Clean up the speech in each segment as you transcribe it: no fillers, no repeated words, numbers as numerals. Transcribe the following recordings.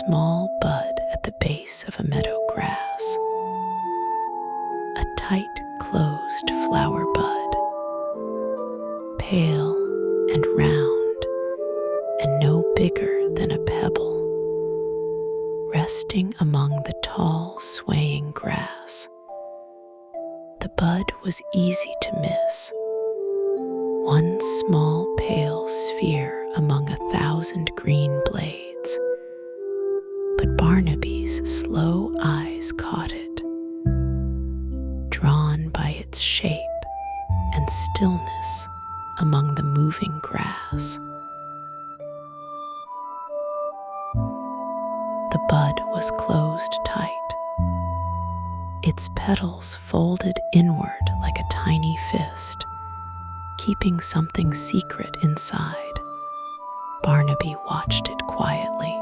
small bud at the base of a meadow grass. A tight closed flower bud, pale and round and no bigger than a pebble, resting among the tall swaying grass. The bud was easy to miss, one small pale sphere among 1,000 green blades. But Barnaby's slow eyes caught it, drawn by its shape and stillness among the moving grass. The bud was closed tight, its petals folded inward like a tiny fist, keeping something secret inside. Barnaby watched it quietly,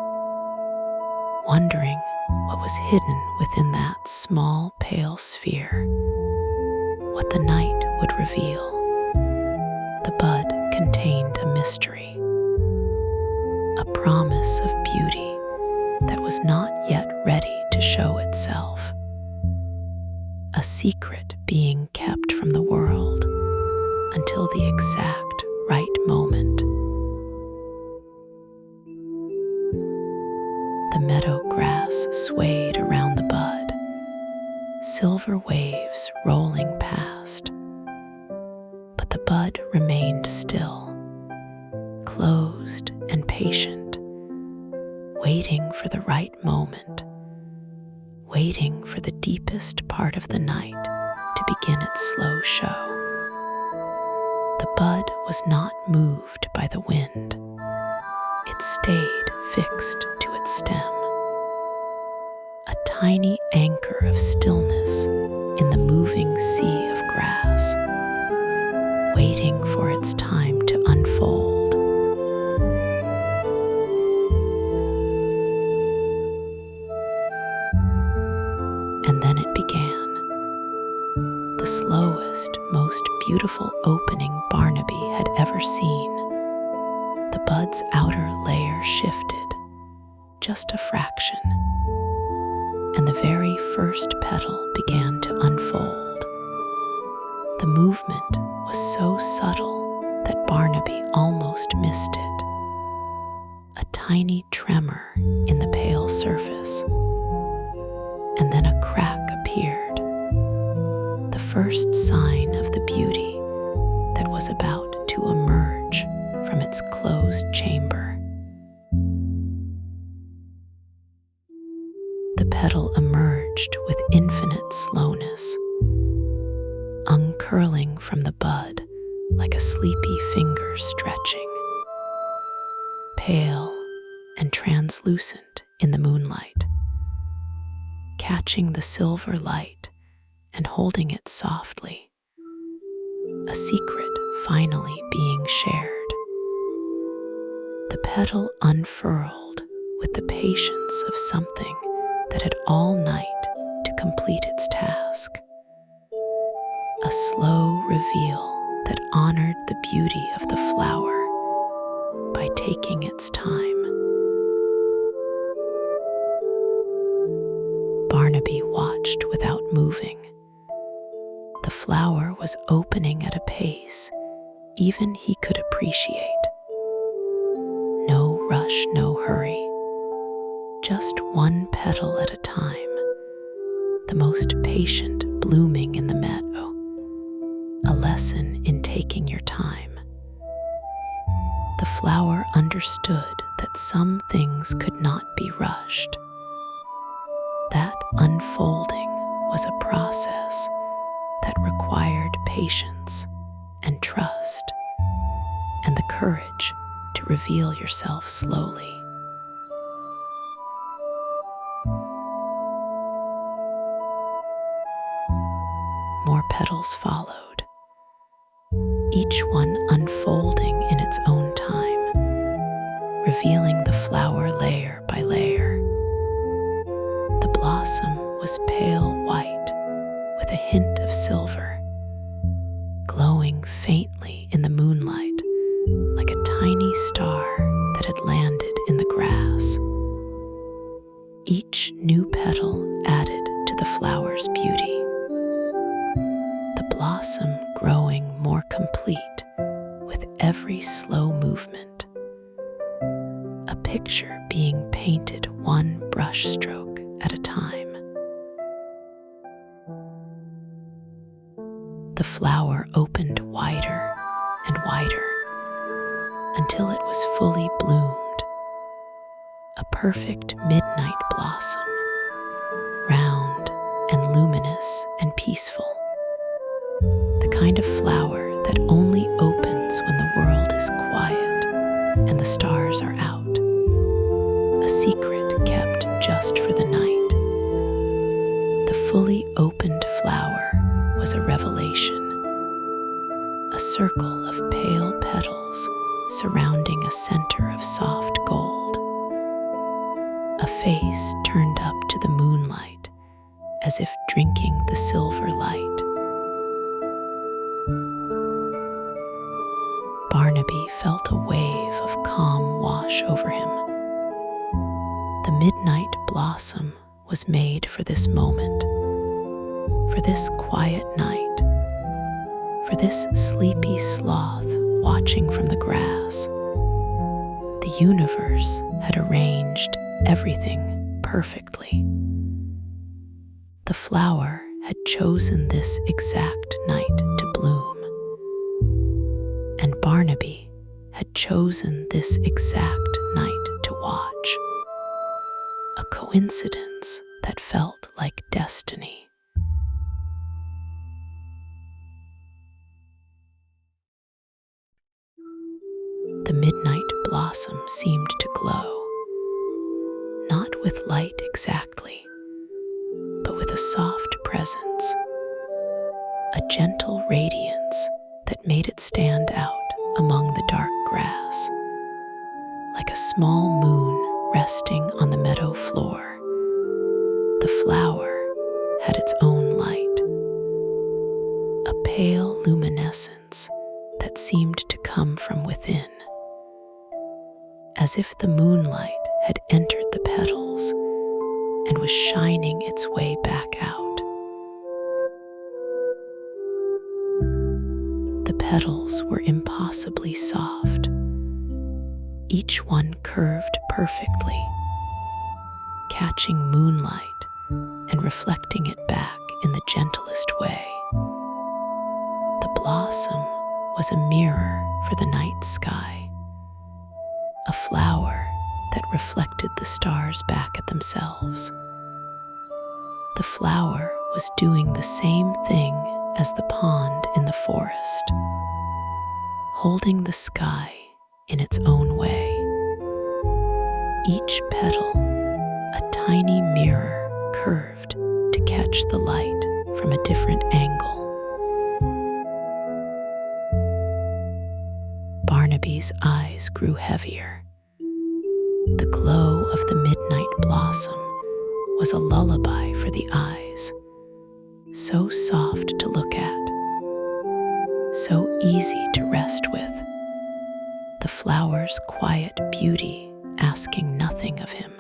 wondering what was hidden within that small pale sphere, what the night would reveal. The bud contained a mystery, a promise of beauty that was not yet ready to show itself, a secret being kept from the world until the exact right moment. The meadow grass swayed around the bud, silver waves rolling past. But the bud remained still, closed and patient, waiting for the right moment, waiting for the deepest part of the night to begin its slow show. The bud was not moved by the wind. It stayed fixed to its stem, a tiny anchor of stillness in the moving sea of grass, waiting for its time to unfold. And then it began, the slowest, most beautiful opening Barnaby had ever seen. The bud's outer layer shifted, just a fraction, and the very first petal began to unfold. The movement was so subtle that Barnaby almost missed it. A tiny tremor in the pale surface, and then a crack appeared, the first sign of the beauty that was about to emerge from its closed chamber. The petal emerged with infinite slowness, uncurling from the bud like a sleepy finger stretching, pale and translucent in the moonlight, catching the silver light and holding it softly, a secret finally being shared. The petal unfurled with the patience of something that had all night to complete its task, a slow reveal that honored the beauty of the flower by taking its time. Barnaby watched without moving. The flower was opening at a pace even he could appreciate. No rush, no hurry, just one petal at a time, the most patient blooming in the meadow, a lesson in taking your time. The flower understood that some things could not be rushed. That unfolding was a process that required patience and trust and the courage to reveal yourself slowly. More petals followed, each one unfolding in its own time, revealing the flower layer by layer. The blossom was pale white with a hint of silver, glowing faintly in the moonlight like a tiny star that had landed in the grass. flower's beauty, the blossom growing more complete with every slow movement, a picture being painted one brush stroke at a time. The flower opened wider and wider until it was fully bloomed, a perfect midnight blossom, round and luminous and peaceful, the kind of flower that only opens when the world is quiet and the stars are out, a secret kept just for the night. The fully opened flower was a revelation, a circle of pale petals surrounding a center of soft gold, a face turned up to the moonlight as if drinking the silver light. Barnaby felt a wave of calm wash over him. The midnight blossom was made for this moment, for this quiet night, for this sleepy sloth watching from the grass. The universe had arranged everything perfectly. The flower had chosen this exact night to bloom, and Barnaby had chosen this exact night to watch. A coincidence that felt like destiny. The midnight blossom seemed to glow, not with light exactly, but with a soft presence, a gentle radiance that made it stand out among the dark grass, like a small moon resting on the meadow floor. The flower had its own light, a pale luminescence that seemed to come from within, as if the moonlight had entered the petals and was shining its way back out. The petals were impossibly soft, each one curved perfectly, catching moonlight and reflecting it back in the gentlest way. The blossom was a mirror for the night sky, a flower that reflected the stars back at themselves. The flower was doing the same thing as the pond in the forest, holding the sky in its own way. Each petal, a tiny mirror curved to catch the light from a different angle. Barnaby's eyes grew heavier. The glow of the midnight blossom was a lullaby for the eyes, so soft to look at, so easy to rest with, the flower's quiet beauty asking nothing of him,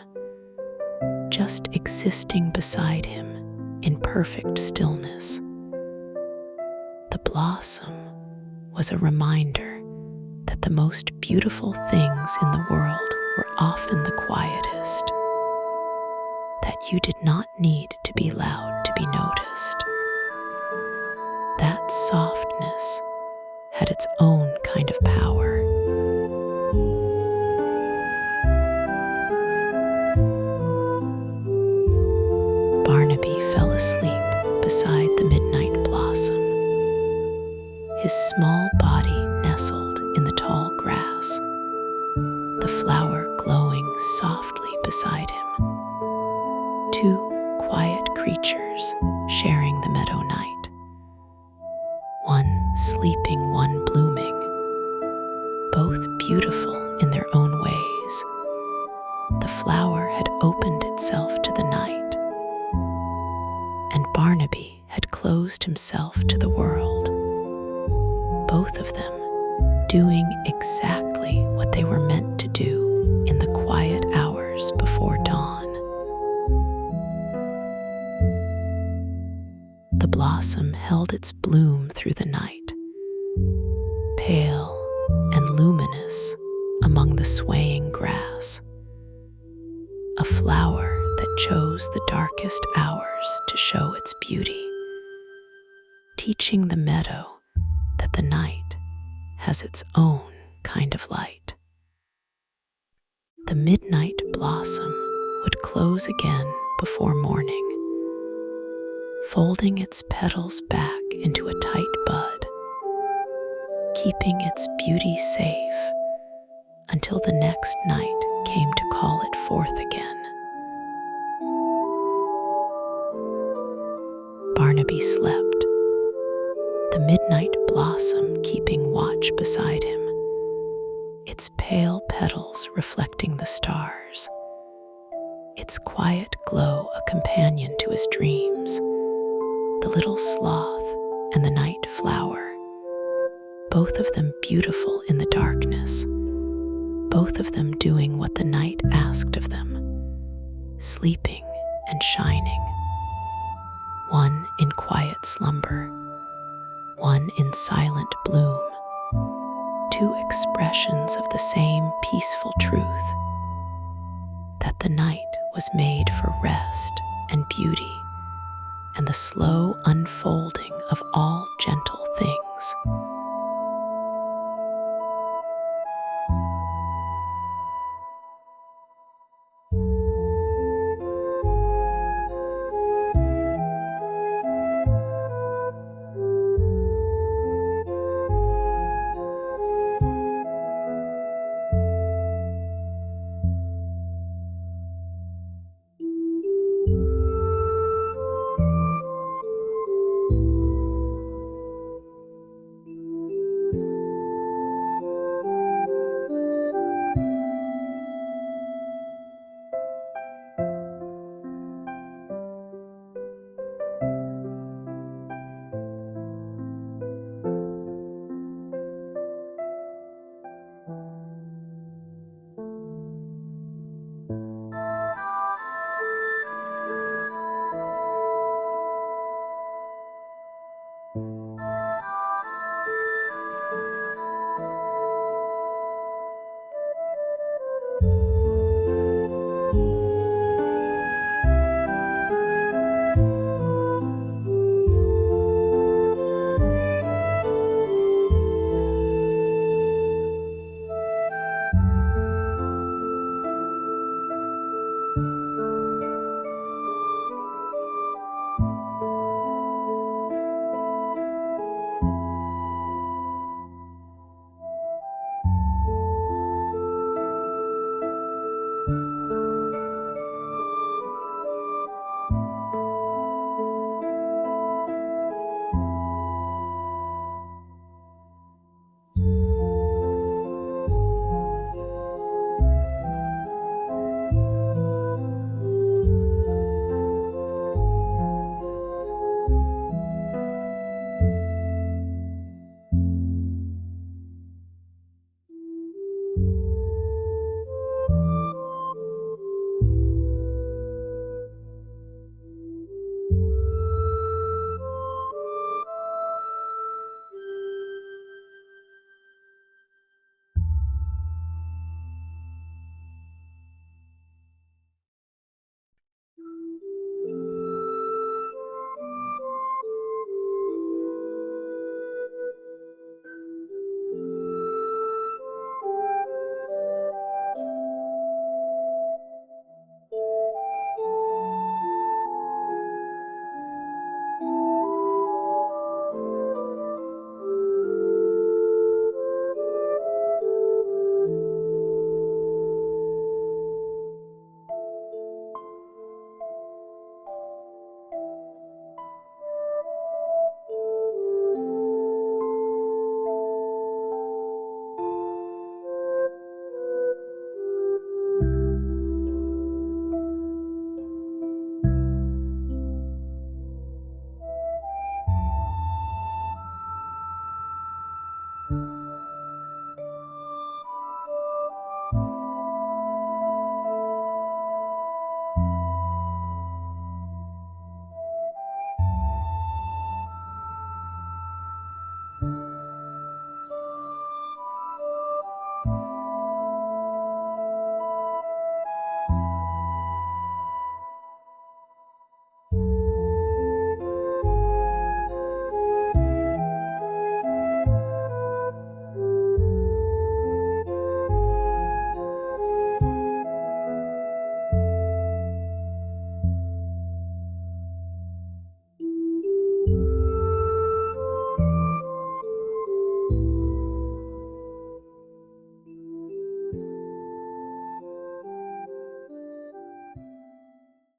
just existing beside him in perfect stillness. The blossom was a reminder that the most beautiful things in the world were often the quietest, that you did not need to be loud to be noticed. That softness had its own kind of power. Barnaby fell asleep beside the midnight blossom, his small body nestled in the tall grass, the flower glowing softly beside him. Two quiet creatures sharing the meadow night, one sleeping, one blooming, both beautiful in their own ways. The flower had opened itself to the night, and Barnaby had closed himself to the world, both of them doing exactly what they were meant to do in the quiet hours before dawn. blossom held its bloom through the night, pale and luminous among the swaying grass. A flower that chose the darkest hours to show its beauty, teaching the meadow that the night has its own kind of light. The midnight blossom would close again before morning, folding its petals back into a tight bud, keeping its beauty safe until the next night came to call it forth again. Barnaby slept, the midnight blossom keeping watch beside him, its pale petals reflecting the stars, its quiet glow a companion to his dreams. The little sloth and the night flower, both of them beautiful in the darkness, both of them doing what the night asked of them, sleeping and shining, one in quiet slumber, one in silent bloom, two expressions of the same peaceful truth, that the night was made for rest and beauty and the slow unfolding of all gentle things.